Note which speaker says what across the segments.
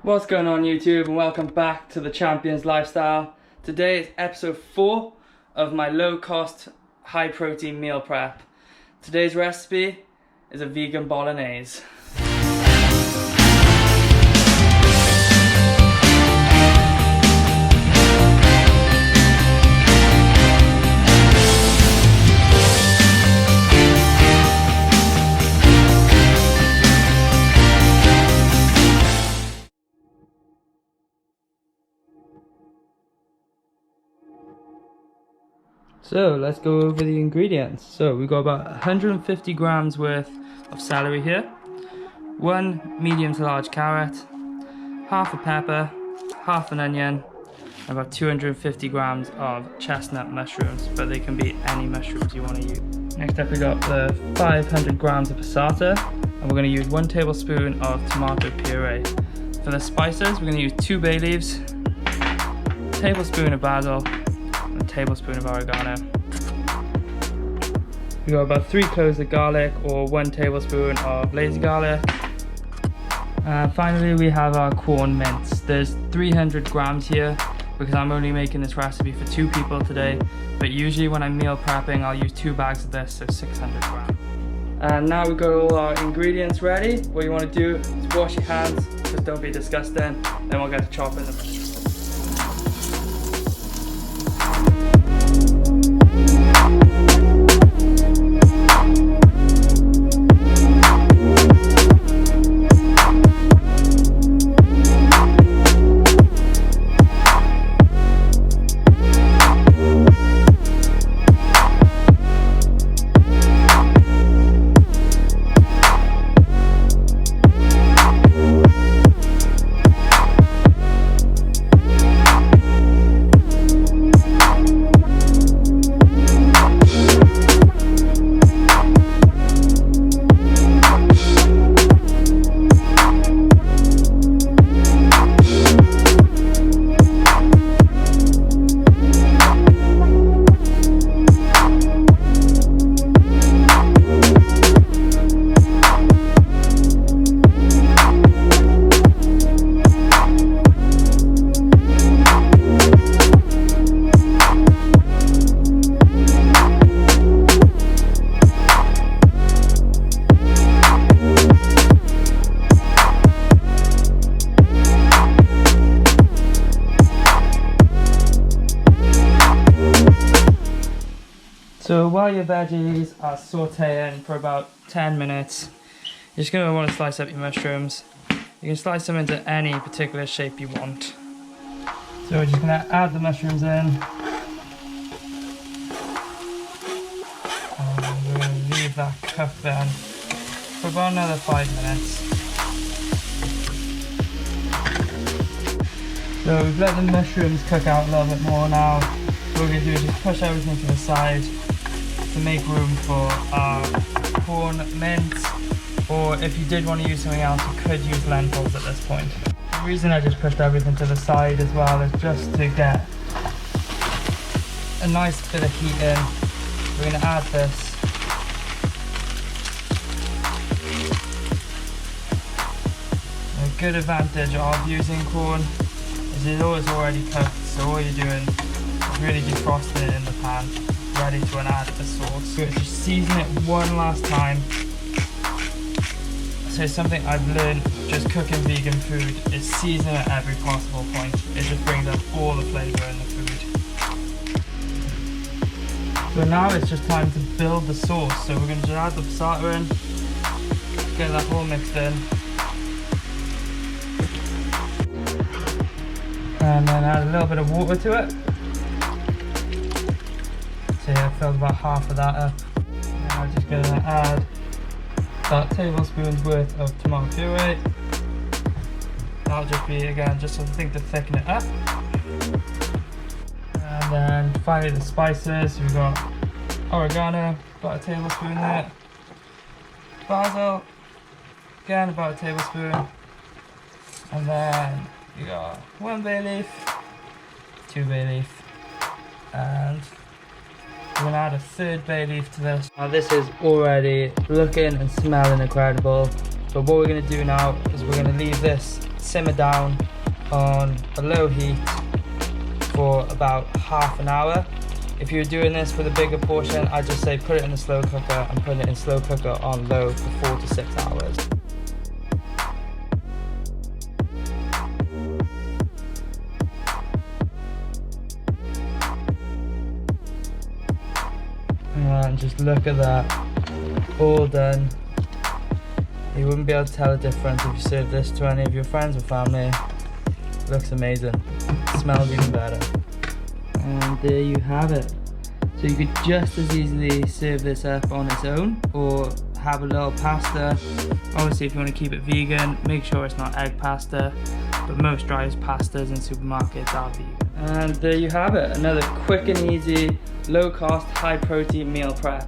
Speaker 1: What's going on YouTube, and welcome back to the Champion's Lifestyle. Today is episode 4 of my low cost, high protein meal prep. Today's recipe is a vegan bolognese. So let's go over the ingredients. So we've got about 150 grams worth of celery here, 1 medium to large carrot, half a pepper, half an onion, and about 250 grams of chestnut mushrooms, but they can be any mushrooms you want to use. Next up we got the 500 grams of passata, and we're going to use 1 tablespoon of tomato puree. For the spices, we're going to use 2 bay leaves, a tablespoon of basil, a tablespoon of oregano. We got about 3 cloves of garlic or 1 tablespoon of lazy garlic. Finally we have our QUORN mince. There's 300 grams here because I'm only making this recipe for 2 people today, but usually when I'm meal prepping I'll use 2 bags of this, so 600 grams. And now we've got all our ingredients ready. What you want to do is wash your hands, just don't be disgusting, then we'll get to chopping the mushrooms. So while your veggies are sauteing for about 10 minutes, you're just going to want to slice up your mushrooms. You can slice them into any particular shape you want. So we're just going to add the mushrooms in. And we're going to leave that cook then for about another 5 minutes. So we've let the mushrooms cook out a little bit more now. So what we're going to do is just push everything to the side to make room for our QUORN mince, or if you did want to use something else, you could use lentils at this point. The reason I just pushed everything to the side as well is just to get a nice bit of heat in. We're going to add this. A good advantage of using QUORN is it's always already cooked, so all you're doing is really defrosting it in the pan, ready to add the sauce. So just season it one last time. So something I've learned just cooking vegan food is season at every possible point. It just brings up all the flavour in the food. So now it's just time to build the sauce. So we're going to just add the passata in, get that all mixed in, and then add a little bit of water to it. So yeah, I filled about half of that up. Now I'm just going to add about tablespoon's worth of tomato puree. That'll just be, again, just something to thicken it up. And then finally the spices. We've got oregano, about a tablespoon there. Basil, again about a tablespoon. And then we got 1 bay leaf, 2 bay leaf, and we're going to add a 3rd bay leaf to this. Now this is already looking and smelling incredible, but what we're going to do now is we're going to leave this simmer down on a low heat for about half an hour. If you're doing this with a bigger portion, I just say put it in a slow cooker and put it in slow cooker on low for 4 to 6 hours. And just look at that, all done. You wouldn't be able to tell the difference if you serve this to any of your friends or family. It looks amazing, it smells even better. And there you have it. So you could just as easily serve this up on its own or have a little pasta. Obviously if you want to keep it vegan, make sure it's not egg pasta, but most dry pastas in supermarkets are vegan. And there you have it, another quick and easy, low cost, high protein meal prep.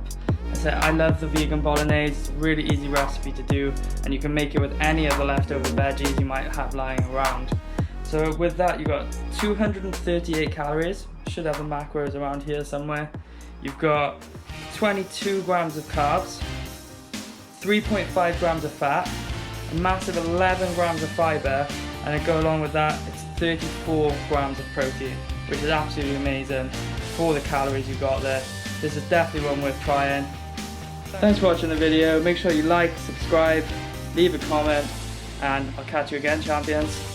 Speaker 1: I love the vegan bolognese. It's a really easy recipe to do, and you can make it with any of the leftover veggies you might have lying around. So with that, you've got 238 calories. Should have the macros around here somewhere. You've got 22 grams of carbs, 3.5 grams of fat, a massive 11 grams of fibre, and to go along with that, it's 34 grams of protein, which is absolutely amazing for the calories you've got there. This is definitely one worth trying. Thanks for watching the video. Make sure you like, subscribe, leave a comment, and I'll catch you again, champions.